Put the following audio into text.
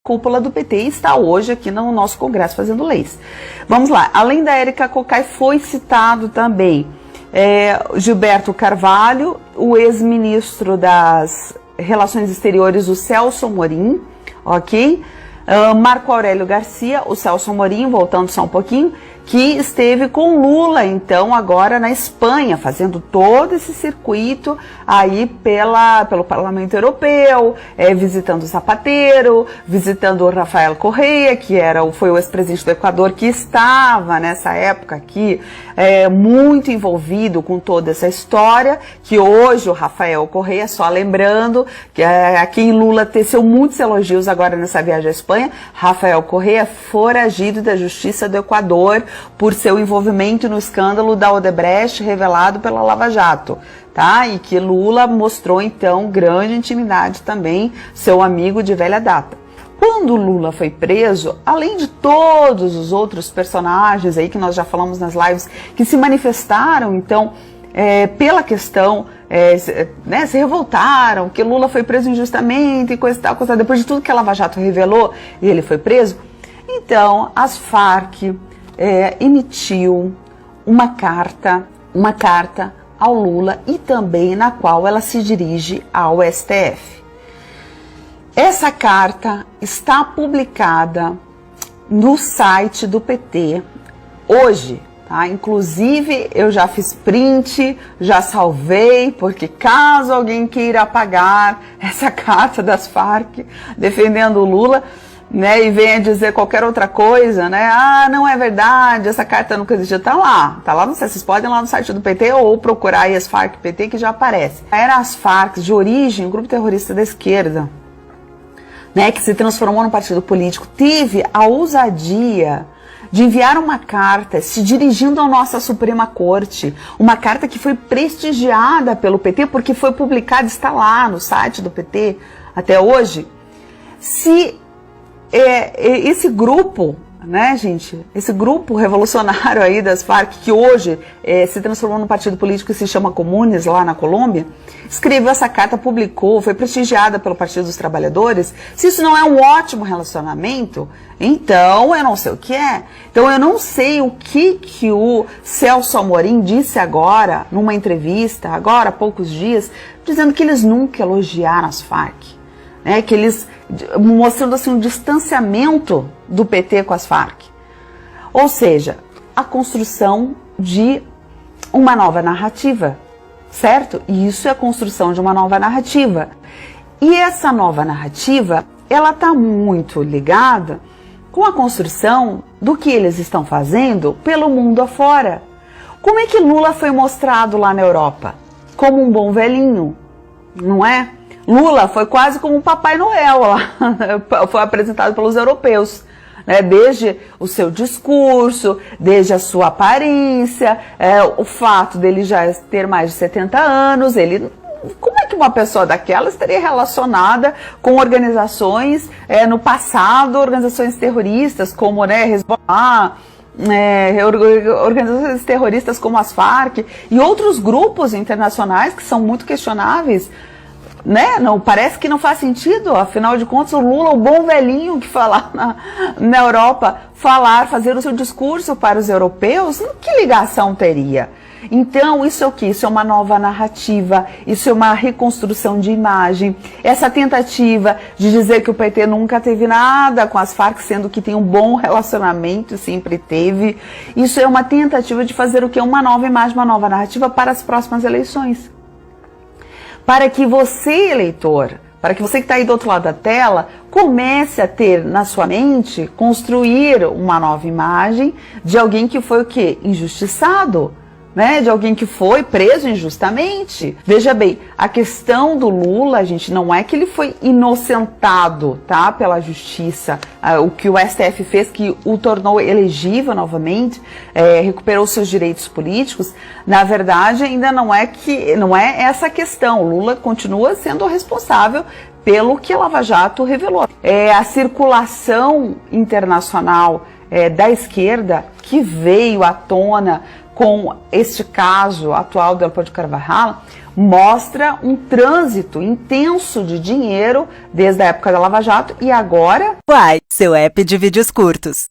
cúpula do PT está hoje aqui no nosso Congresso fazendo leis. Vamos lá, além da Érica Cocai, foi citado também Gilberto Carvalho, o ex-ministro das Relações Exteriores, o Celso Amorim, ok? Marco Aurélio Garcia, o Celso Amorim, voltando só um pouquinho, que esteve com Lula, então, agora na Espanha, fazendo todo esse circuito aí pelo Parlamento Europeu, visitando o Zapatero, visitando o Rafael Correa, que foi o ex-presidente do Equador, que estava nessa época aqui muito envolvido com toda essa história, que hoje o Rafael Correa, só lembrando, que a quem Lula teceu muitos elogios agora nessa viagem à Espanha, Rafael Correa, foragido da Justiça do Equador, por seu envolvimento no escândalo da Odebrecht revelado pela Lava Jato, tá? E que Lula mostrou então grande intimidade também, seu amigo de velha data. Quando Lula foi preso, além de todos os outros personagens aí que nós já falamos nas lives, que se manifestaram então pela questão, se revoltaram, que Lula foi preso injustamente e coisa e tal, depois de tudo que a Lava Jato revelou e ele foi preso, então as Farc emitiu uma carta ao Lula e também na qual ela se dirige ao STF. Essa carta está publicada no site do PT hoje, tá? Inclusive eu já fiz print, já salvei, porque caso alguém queira apagar essa carta das Farc defendendo o Lula, e venha dizer qualquer outra coisa, não é verdade, essa carta nunca existiu, tá lá, não sei, vocês podem ir lá no site do PT ou procurar aí as Farc PT que já aparece. Era as Farc de origem, um grupo terrorista da esquerda, que se transformou num partido político, teve a ousadia de enviar uma carta se dirigindo à nossa Suprema Corte, uma carta que foi prestigiada pelo PT, porque foi publicada, está lá no site do PT até hoje. Se esse grupo, esse grupo revolucionário aí das Farc, que hoje se transformou num partido político que se chama Comunes, lá na Colômbia, escreveu essa carta, publicou, foi prestigiada pelo Partido dos Trabalhadores. Se isso não é um ótimo relacionamento, então eu não sei o que é. Então eu não sei o que o Celso Amorim disse agora, numa entrevista, agora há poucos dias, dizendo que eles nunca elogiaram as Farc. Que eles, mostrando assim um distanciamento do PT com as Farc. Ou seja, a construção de uma nova narrativa, certo? E isso é a construção de uma nova narrativa. E essa nova narrativa, ela está muito ligada com a construção do que eles estão fazendo pelo mundo afora. Como é que Lula foi mostrado lá na Europa? Como um bom velhinho, não é? Lula foi quase como um Papai Noel lá, foi apresentado pelos europeus, desde o seu discurso, desde a sua aparência, o fato dele já ter mais de 70 anos, como é que uma pessoa daquela estaria relacionada com organizações, no passado, organizações terroristas como Hezbollah, organizações terroristas como as Farc e outros grupos internacionais que são muito questionáveis, Não, parece que não faz sentido, afinal de contas o Lula, o bom velhinho que fala na Europa, fazer o seu discurso para os europeus, que ligação teria? Então isso é o que? Isso é uma nova narrativa, isso é uma reconstrução de imagem, essa tentativa de dizer que o PT nunca teve nada com as Farc, sendo que tem um bom relacionamento, sempre teve, isso é uma tentativa de fazer o que? Uma nova imagem, uma nova narrativa para as próximas eleições. Para que você, eleitor, para que você que está aí do outro lado da tela, comece a ter na sua mente, construir uma nova imagem de alguém que foi o quê? Injustiçado, de alguém que foi preso injustamente. Veja bem, a questão do Lula, gente, não é que ele foi inocentado, tá, pela justiça, o que o STF fez, que o tornou elegível novamente, recuperou seus direitos políticos, na verdade ainda não é essa a questão. O Lula continua sendo o responsável pelo que a Lava Jato revelou. A circulação internacional da esquerda que veio à tona com este caso atual do Leopoldo de Carvajal, mostra um trânsito intenso de dinheiro desde a época da Lava Jato e agora... Uai, seu app de vídeos curtos.